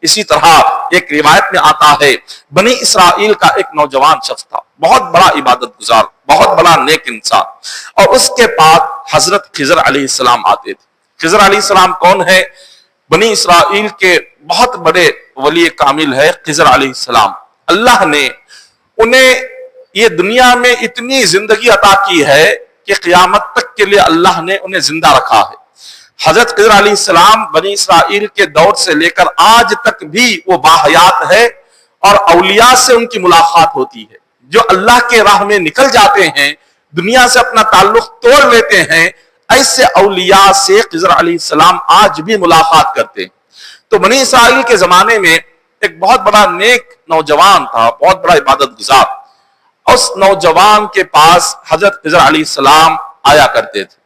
اسی طرح ایک روایت میں آتا ہے بنی اسرائیل کا ایک نوجوان شخص تھا، بہت بڑا عبادت گزار، بہت بڑا نیک انسان، اور اس کے پاس حضرت خضر علیہ السلام آتے تھے۔ خضر علیہ السلام کون ہے؟ بنی اسرائیل کے بہت بڑے ولی کامل ہے خضر علیہ السلام۔ اللہ نے انہیں یہ دنیا میں اتنی زندگی عطا کی ہے کہ قیامت تک کے لیے اللہ نے انہیں زندہ رکھا ہے۔ حضرت خضر علیہ السلام بنی اسرائیل کے دور سے لے کر آج تک بھی وہ باحیات ہے، اور اولیاء سے ان کی ملاقات ہوتی ہے۔ جو اللہ کے راہ میں نکل جاتے ہیں، دنیا سے اپنا تعلق توڑ لیتے ہیں، ایسے اولیاء سے خضر علیہ السلام آج بھی ملاقات کرتے ہیں۔ تو بنی اسرائیل کے زمانے میں ایک بہت بڑا نیک نوجوان تھا، بہت بڑا عبادت گزار۔ اس نوجوان کے پاس حضرت خضر علیہ السلام آیا کرتے تھے۔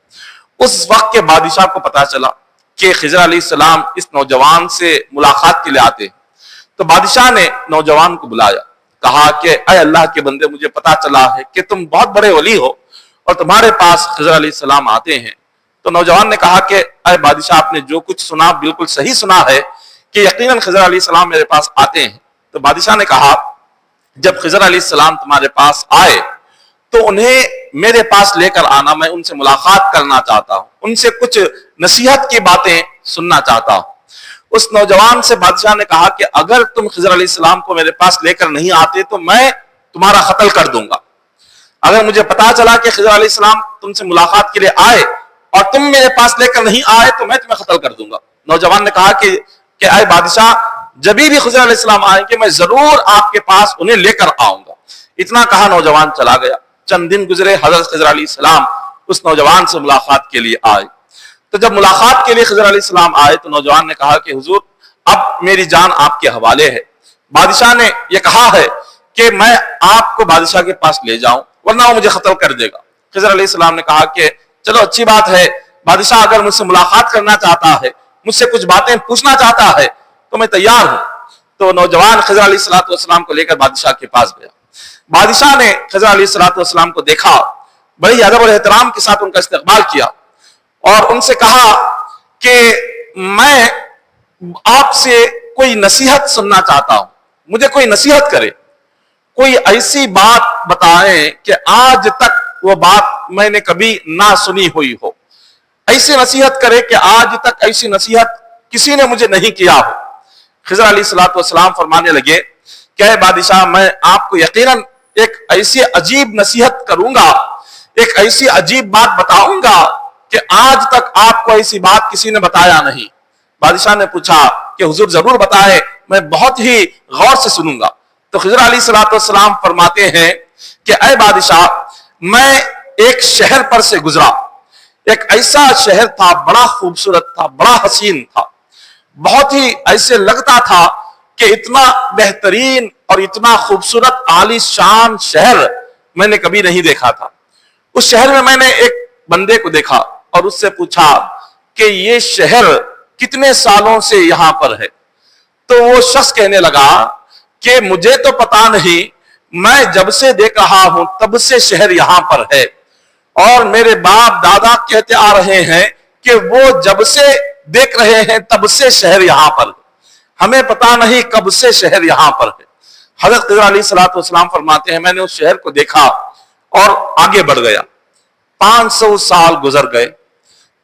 اس وقت کے بادشاہ کو پتا چلا کہ خضر علیہ السلام اس نوجوان سے ملاقات کے لیے آتے ہیں، تو بادشاہ نے نوجوان کو بلایا، کہا کہ اے اللہ کے بندے، مجھے پتا چلا ہے کہ تم بہت بڑے ولی ہو اور تمہارے پاس خضر علیہ السلام آتے ہیں۔ تو نوجوان نے کہا کہ اے بادشاہ، آپ نے جو کچھ سنا بالکل صحیح سنا ہے کہ یقیناً خضر علیہ السلام میرے پاس آتے ہیں۔ تو بادشاہ نے کہا جب خضر علیہ السلام تمہارے پاس آئے تو انہیں میرے پاس لے کر آنا، میں ان سے ملاقات کرنا چاہتا ہوں، ان سے کچھ نصیحت کی باتیں سننا چاہتا ہوں۔ اس نوجوان سے بادشاہ نے کہا کہ اگر تم خضر علیہ السلام کو میرے پاس لے کر نہیں آتے تو میں تمہارا قتل کر دوں گا۔ اگر مجھے پتا چلا کہ خضر علیہ السلام تم سے ملاقات کے لیے آئے اور تم میرے پاس لے کر نہیں آئے تو میں تمہیں قتل کر دوں گا۔ نوجوان نے کہا کہ اے بادشاہ، جب بھی خضر علیہ السلام آئیں گے میں ضرور آپ کے پاس انہیں لے کر آؤں گا۔ اتنا کہا نوجوان چلا گیا۔ چند دن گزرے، حضرت خضر علیہ السلام اس نوجوان سے ملاقات کے لیے آئے۔ تو جب ملاقات کے لیے خضر علیہ السلام آئے تو نوجوان نے کہا کہ حضور اب میری جان آپ کے حوالے ہے، بادشاہ نے یہ کہا ہے کہ میں آپ کو بادشاہ کے پاس لے جاؤں ورنہ وہ مجھے قتل کر دے گا۔ خضر علیہ السلام نے کہا کہ چلو اچھی بات ہے، بادشاہ اگر مجھ سے ملاقات کرنا چاہتا ہے، مجھ سے کچھ باتیں پوچھنا چاہتا ہے تو میں تیار ہوں۔ تو نوجوان خضر علیہ السلام کو لے کر بادشاہ کے پاس گیا۔ بادشاہ نے خضر علیہ السلام کو دیکھا، بڑی ادب اور احترام کے ساتھ ان کا استقبال کیا اور ان سے کہا کہ میں آپ سے کوئی نصیحت سننا چاہتا ہوں، مجھے کوئی نصیحت کرے، کوئی ایسی بات بتائیں کہ آج تک وہ بات میں نے کبھی نہ سنی ہوئی ہو، ایسی نصیحت کرے کہ آج تک ایسی نصیحت کسی نے مجھے نہیں کیا ہو۔ خضر علیہ السلام فرمانے لگے کہ اے بادشاہ، میں آپ کو یقیناً ایک ایسی عجیب نصیحت کروں گا، ایک ایسی عجیب بات بتاؤں گا کہ آج تک آپ کو ایسی بات کسی نے بتایا نہیں۔ بادشاہ نے پوچھا کہ حضور ضرور بتائے، میں بہت ہی غور سے سنوں گا۔ تو خضر علیہ السلام فرماتے ہیں کہ اے بادشاہ، میں ایک شہر پر سے گزرا، ایک ایسا شہر تھا، بڑا خوبصورت تھا، بڑا حسین تھا، بہت ہی ایسے لگتا تھا کہ اتنا بہترین اور اتنا خوبصورت عالی شان شہر میں نے کبھی نہیں دیکھا تھا۔ اس شہر میں میں نے ایک بندے کو دیکھا اور اس سے پوچھا کہ یہ شہر کتنے سالوں سے یہاں پر ہے؟ تو وہ شخص کہنے لگا کہ مجھے تو پتا نہیں، میں جب سے دیکھ رہا ہوں تب سے شہر یہاں پر ہے، اور میرے باپ دادا کہتے آ رہے ہیں کہ وہ جب سے دیکھ رہے ہیں تب سے شہر یہاں پر ہے، ہمیں پتا نہیں کب سے شہر یہاں پر ہے۔ حضرت خضر علیہ السلام فرماتے ہیں میں نے اس شہر کو دیکھا اور آگے بڑھ گیا۔ 500 سال گزر گئے۔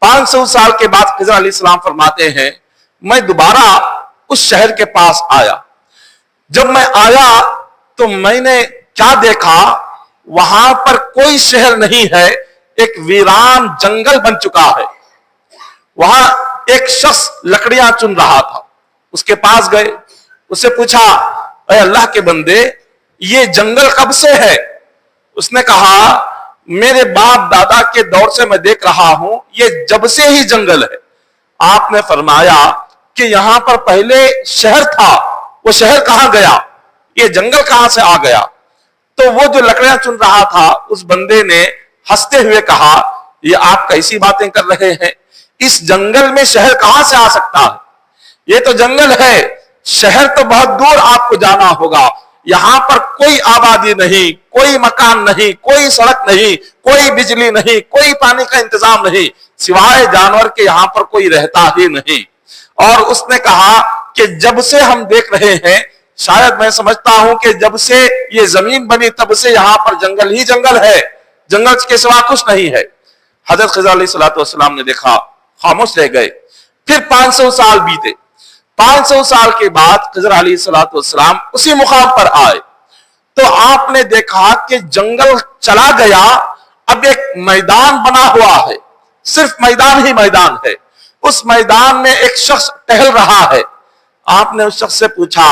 500 سال کے بعد خضر علیہ السلام فرماتے ہیں میں دوبارہ اس شہر کے پاس آیا۔ جب میں آیا تو میں نے کیا دیکھا، وہاں پر کوئی شہر نہیں ہے، ایک ویران جنگل بن چکا ہے۔ وہاں ایک شخص لکڑیاں چن رہا تھا، اس کے پاس گئے، اس سے پوچھا اے اللہ کے بندے یہ جنگل کب سے ہے؟ اس نے کہا میرے باپ دادا کے دور سے میں دیکھ رہا ہوں، یہ جب سے ہی جنگل ہے۔ آپ نے فرمایا کہ یہاں پر پہلے شہر تھا، وہ شہر کہاں گیا، یہ جنگل کہاں سے آ گیا؟ تو وہ جو لکڑیاں چن رہا تھا اس بندے نے ہنستے ہوئے کہا یہ آپ کیسی باتیں کر رہے ہیں، اس جنگل میں شہر کہاں سے آ سکتا ہے؟ یہ تو جنگل ہے، شہر تو بہت دور آپ کو جانا ہوگا، یہاں پر کوئی آبادی نہیں، کوئی مکان نہیں، کوئی سڑک نہیں، کوئی بجلی نہیں، کوئی پانی کا انتظام نہیں، سوائے جانور کے یہاں پر کوئی رہتا ہی نہیں۔ اور اس نے کہا کہ جب سے ہم دیکھ رہے ہیں، شاید میں سمجھتا ہوں کہ جب سے یہ زمین بنی تب سے یہاں پر جنگل ہی جنگل ہے، جنگل کے سوا کچھ نہیں ہے۔ حضرت خضر علیہ السلام نے دیکھا، خاموش رہ گئے۔ پھر 500 سال بیتے۔ 500 سال کے بعد خضر علیہ السلام اسی مقام پر آئے تو آپ نے دیکھا کہ جنگل چلا گیا، اب ایک میدان بنا ہوا ہے، صرف میدان ہی میدان ہے۔ اس میدان میں ایک شخص ٹہل رہا ہے۔ آپ نے اس شخص سے پوچھا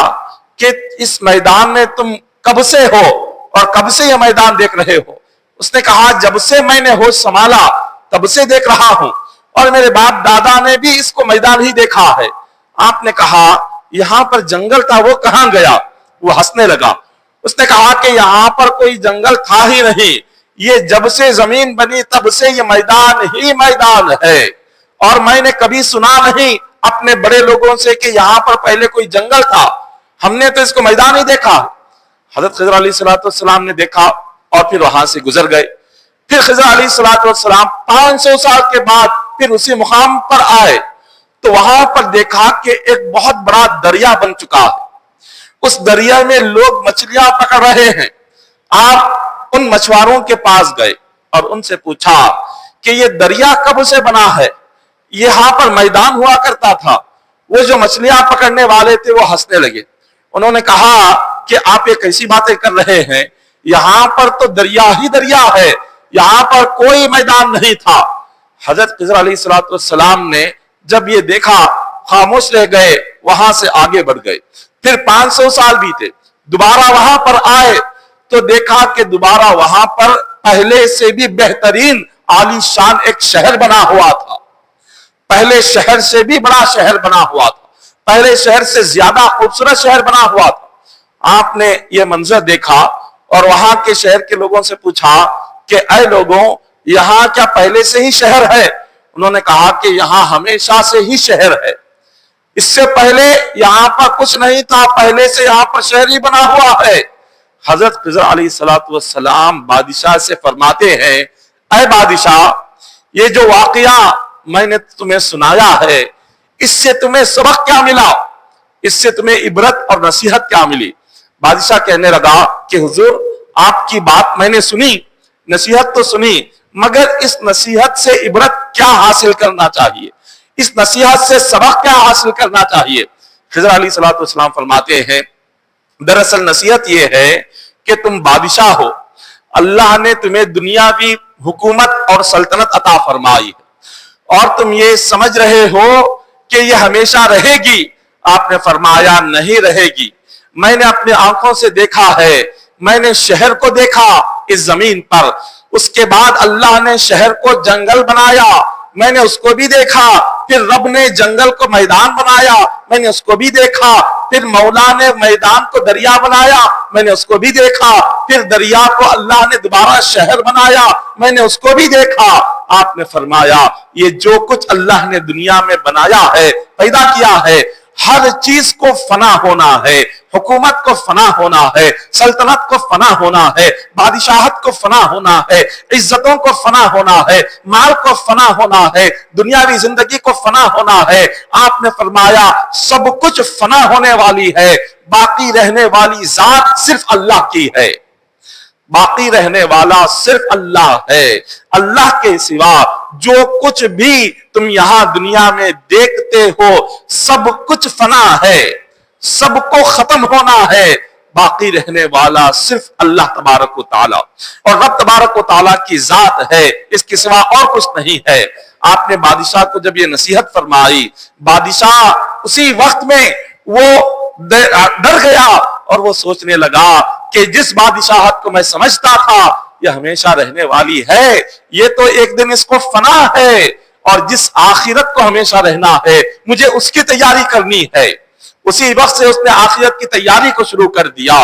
کہ اس میدان میں تم کب سے ہو اور کب سے یہ میدان دیکھ رہے ہو؟ اس نے کہا جب سے میں نے ہوش سنبھالا تب سے دیکھ رہا ہوں، اور میرے باپ دادا نے بھی اس کو میدان ہی دیکھا ہے۔ آپ نے کہا یہاں پر جنگل تھا، وہ کہاں گیا؟ وہ ہنسنے لگا۔ اس نے کہا کہ یہاں پر کوئی جنگل تھا ہی نہیں، یہ جب سے زمین بنی تب سے یہ میدان ہی میدان ہے، اور میں نے کبھی سنا نہیں اپنے بڑے لوگوں سے کہ یہاں پر پہلے کوئی جنگل تھا، ہم نے تو اس کو میدان ہی دیکھا۔ حضرت خضر علیہ السلام نے دیکھا اور پھر وہاں سے گزر گئے۔ پھر خضر علیہ السلام 500 سال کے بعد پھر اسی مقام پر آئے تو وہاں پر دیکھا کہ ایک بہت بڑا دریا بن چکا ہے۔ اس دریا میں لوگ مچھلیاں پکڑ رہے ہیں۔ آپ ان مچھواروں کے پاس گئے اور ان سے پوچھا کہ یہ دریا کب سے بنا ہے؟ یہاں پر میدان ہوا کرتا تھا۔ وہ جو مچھلیاں پکڑنے والے تھے وہ ہنسنے لگے۔ انہوں نے کہا کہ آپ یہ کیسی باتیں کر رہے ہیں، یہاں پر تو دریا ہی دریا ہے، یہاں پر کوئی میدان نہیں تھا۔ حضرت خضر علیہ السلام نے جب یہ دیکھا خاموش رہ گئے، وہاں سے آگے بڑھ گئے۔ پھر 500 سال بیتے، دوبارہ وہاں پر آئے تو دیکھا کہ دوبارہ وہاں پر پہلے سے بھی بہترین عالی شان ایک شہر بنا ہوا تھا، پہلے شہر سے بھی بڑا شہر بنا ہوا تھا، پہلے شہر سے زیادہ خوبصورت شہر بنا ہوا تھا۔ آپ نے یہ منظر دیکھا اور وہاں کے شہر کے لوگوں سے پوچھا کہ اے لوگوں، یہاں کیا پہلے سے ہی شہر ہے؟ انہوں نے کہا کہ یہاں ہمیشہ سے ہی شہر ہے، اس سے پہلے یہاں پر کچھ نہیں تھا، پہلے سے یہاں پر شہر ہی بنا ہوا ہے۔ حضرت خضر علیہ السلام بادشاہ سے فرماتے ہیں اے بادشاہ، یہ جو واقعہ میں نے تمہیں سنایا ہے اس سے تمہیں سبق کیا ملا؟ اس سے تمہیں عبرت اور نصیحت کیا ملی؟ بادشاہ کہنے لگا کہ حضور آپ کی بات میں نے سنی، نصیحت تو سنی، مگر اس نصیحت سے عبرت کیا حاصل کرنا چاہیے، اس نصیحت سے سبق کیا حاصل کرنا چاہیے؟ خضر علیہ السلام فرماتے ہیں دراصل نصیحت یہ ہے کہ تم بادشاہ ہو، اللہ نے تمہیں دنیاوی حکومت اور سلطنت عطا فرمائی ہے اور تم یہ سمجھ رہے ہو کہ یہ ہمیشہ رہے گی۔ آپ نے فرمایا نہیں رہے گی، میں نے اپنے آنکھوں سے دیکھا ہے، میں نے شہر کو دیکھا اس زمین پر، اس کے بعد اللہ نے شہر کو جنگل بنایا، میں نے اس کو بھی دیکھا، پھر رب نے جنگل کو میدان بنایا، میں نے اس کو بھی دیکھا، پھر مولا نے میدان کو دریا بنایا، میں نے اس کو بھی دیکھا، پھر دریا کو اللہ نے دوبارہ شہر بنایا، میں نے اس کو بھی دیکھا۔ آپ نے فرمایا یہ جو کچھ اللہ نے دنیا میں بنایا ہے، پیدا کیا ہے، ہر چیز کو فنا ہونا ہے، حکومت کو فنا ہونا ہے، سلطنت کو فنا ہونا ہے، بادشاہت کو فنا ہونا ہے، عزتوں کو فنا ہونا ہے، مال کو فنا ہونا ہے، دنیاوی زندگی کو فنا ہونا ہے۔ آپ نے فرمایا سب کچھ فنا ہونے والی ہے، باقی رہنے والی ذات صرف اللہ کی ہے، باقی رہنے والا صرف اللہ ہے، اللہ کے سوا جو کچھ بھی تم یہاں دنیا میں دیکھتے ہو سب کچھ فنا ہے، سب کو ختم ہونا ہے، باقی رہنے والا صرف اللہ تبارک و تعالی، اور رب تبارک و تعالی کی ذات ہے، اس کے سوا اور کچھ نہیں ہے۔ آپ نے بادشاہ کو جب یہ نصیحت فرمائی، بادشاہ اسی وقت میں وہ ڈر گیا اور وہ سوچنے لگا کہ جس بادشاہت کو میں سمجھتا تھا یہ ہمیشہ رہنے والی ہے، یہ تو ایک دن اس کو فنا ہے، اور جس آخرت کو ہمیشہ رہنا ہے مجھے اس کی تیاری کرنی ہے۔ اسی وقت سے اس نے آخرت کی تیاری کو شروع کر دیا۔